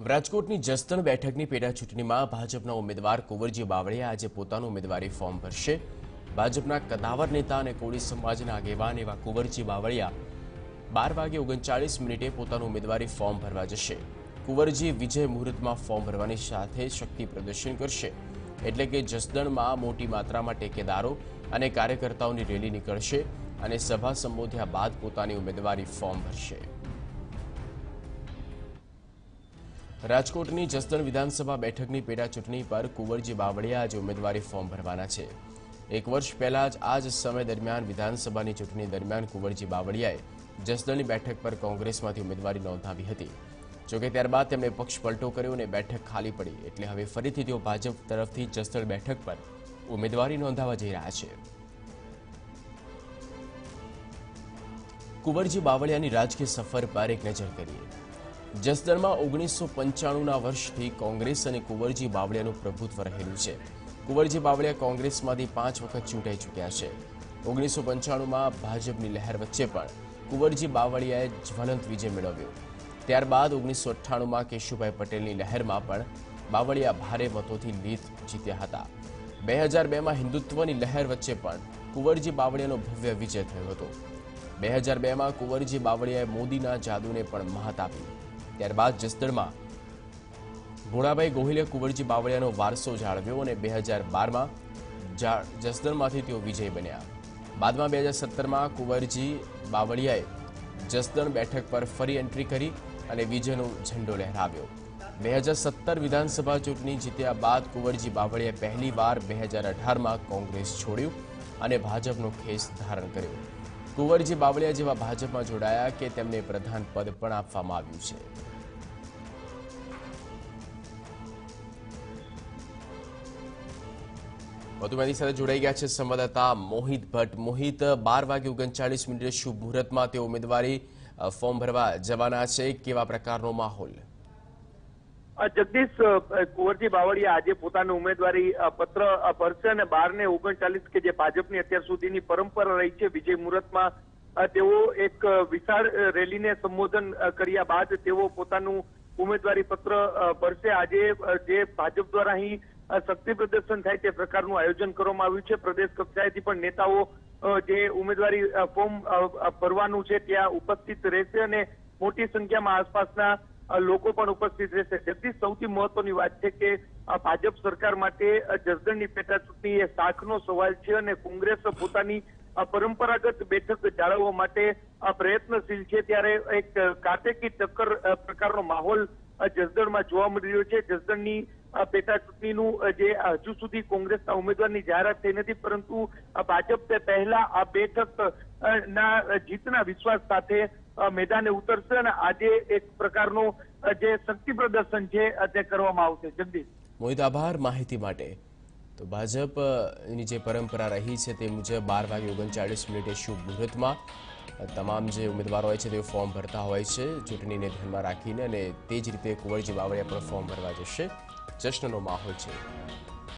રાજકોટની જસદણ બેઠકની પેટા ચૂંટણીમાં ભાજપના ઉમેદવાર કુંવરજી બાવળિયા આજે પોતાનું ઉમેદવારી ફોર્મ ભરશે। ભાજપના કદાવર નેતા અને કોળી સમાજના આગેવાન એવા કુંવરજી બાવળિયા 12:39 પોતાનું ઉમેદવારી ફોર્મ ભરવા જશે। કુંવરજી વિજય મુહૂર્તમાં ફોર્મ ભરવાની સાથે શક્તિ પ્રદર્શન કરશે, એટલે કે જસદણમાં મોટી માત્રામાં ટેકેદારો અને કાર્યકર્તાઓની રેલી નીકળશે અને સભા સંબોધ્યા બાદ પોતાની ઉમેદવારી ફોર્મ ભરશે। રાજકોટની જસદણ વિધાનસભા બેઠકની પેટા ચૂંટણી પર કુંવરજી બાવળિયા આજે ઉમેદવારી ફોર્મ ભરવાના છે। એક વર્ષ પહેલા જ આ જ સમય દરમિયાન વિધાનસભાની ચૂંટણી દરમિયાન કુંવરજી બાવળિયાએ જસદણની બેઠક પર કોંગ્રેસમાંથી ઉમેદવારી નોંધાવી હતી। જોકે ત્યારબાદ તેમણે પક્ષ પલટો કર્યો અને બેઠક ખાલી પડી, એટલે હવે ફરીથી તેઓ ભાજપ તરફથી જસદણ બેઠક પર ઉમેદવારી નોંધાવવા જઈ રહ્યા છે। કુંવરજી બાવળિયાની રાજકીય સફર પર એક નજર કરીએ। જસદણમાં 1995ના વર્ષથી કોંગ્રેસ અને કુંવરજી બાવળિયાનું પ્રભુત્વ રહેલું છે। કુંવરજી બાવળિયા કોંગ્રેસમાંથી 5 વખત ચૂંટાઈ ચૂક્યા છે। 1995માં ભાજપની લહેર વચ્ચે પણ કુંવરજી બાવળિયાએ જ્વલંત વિજય મેળવ્યો। ત્યારબાદ 1998માં કેશુભાઈ પટેલની લહેરમાં પણ બાવળિયા ભારે મતોથી જીત્યા હતા। 2002માં હિન્દુત્વની લહેર વચ્ચે પણ કુંવરજી બાવળિયાનો ભવ્ય વિજય થયો હતો। 2002માં કુંવરજી બાવળિયાએ મોદીના જાદુને પણ મહાત આપી। ત્યારબાદ જસદણમાં ભોળાભાઈ ગોહિલે કુંવરજી બાવળિયાનો વારસો જાળવ્યો અને 2012માં જસદણમાંથી તેઓ વિજય બન્યા। બાદમાં 2017માં કુંવરજી બાવળિયાએ જસદણ બેઠક પર ફરી એન્ટ્રી કરી અને વિજયનો ઝંડો લહેરાવ્યો। 2017 વિધાનસભા ચૂંટણી જીત્યા બાદ કુંવરજી બાવળિયાએ પહેલીવાર 2018માં કોંગ્રેસ છોડ્યું અને ભાજપનો ખેસ ધારણ કર્યો। કુંવરજી બાવળિયા જેવા ભાજપમાં જોડાયા કે તેમને પ્રધાન પદ પણ આપવામાં આવ્યું છે। વધુ માહિતી સાથે જોડાઈ ગયા છે સંવાદદાતા મોહિત ભટ્ટ। મોહિત, 12:39 શુભ મુહૂર્તમાં તેઓ ઉમેદવારી ફોર્મ ભરવા જવાના છે, કેવા પ્રકારનો માહોલ? જગદીશ, કુંવરજી બાવળિયા આજે પોતાનું ઉમેદવારી પત્ર ભરશે અને 12:39 કે જે ભાજપની અત્યાર સુધીની પરંપરા રહી છે, વિજય મુહૂર્તમાં તેઓ એક વિશાળ રેલીને સંબોધન કર્યા બાદ તેઓ પોતાનું ઉમેદવારી પત્ર ભરશે। આજે જે ભાજપ દ્વારા અહીં શક્તિ પ્રદર્શન થાય તે પ્રકારનું આયોજન કરવામાં આવ્યું છે। પ્રદેશ કક્ષાએથી પણ નેતાઓ જે ઉમેદવારી ફોર્મ ભરવાનું છે ત્યાં ઉપસ્થિત રહેશે અને મોટી સંખ્યામાં આસપાસના લોકો પણ ઉપસ્થિત રહેશે। જગદીશ, સૌથી મહત્વની વાત છે કે ભાજપ સરકાર માટે જસદણની પેટા ચૂંટણી એ શાખનો સવાલ છે અને કોંગ્રેસ પોતાની પરંપરાગત બેઠક જાળવવા માટે પ્રયત્નશીલ છે, ત્યારે એક કાટેકી ટક્કર પ્રકારનો માહોલ જસદણમાં જોવા મળી રહ્યો છે। જસદણની પેટા ચૂંટણીનું જે હજુ સુધી કોંગ્રેસના ઉમેદવારની જાહેરાત થઈ નથી, પરંતુ ભાજપ તે પહેલા આ બેઠક ના જીતના વિશ્વાસ સાથે મેદાને ઉતરશે અને આજે એક પ્રકારનો જે શક્તિ પ્રદર્શન છે તે કરવામાં આવશે। જગદીશ, મોહિત, આભાર માહિતી માટે। તો ભાજપની જે પરંપરા રહી છે તે મુજબ 12:39 શુભ મુહૂર્તમાં તમામ જે ઉમેદવારો હોય છે તે ફોર્મ ભરતા હોય છે ચૂંટણીને ધ્યાનમાં રાખીને, અને તે જ રીતે કુંવરજી બાવળિયા પણ ફોર્મ ભરવા જશે। જશ્નનો માહોલ છે।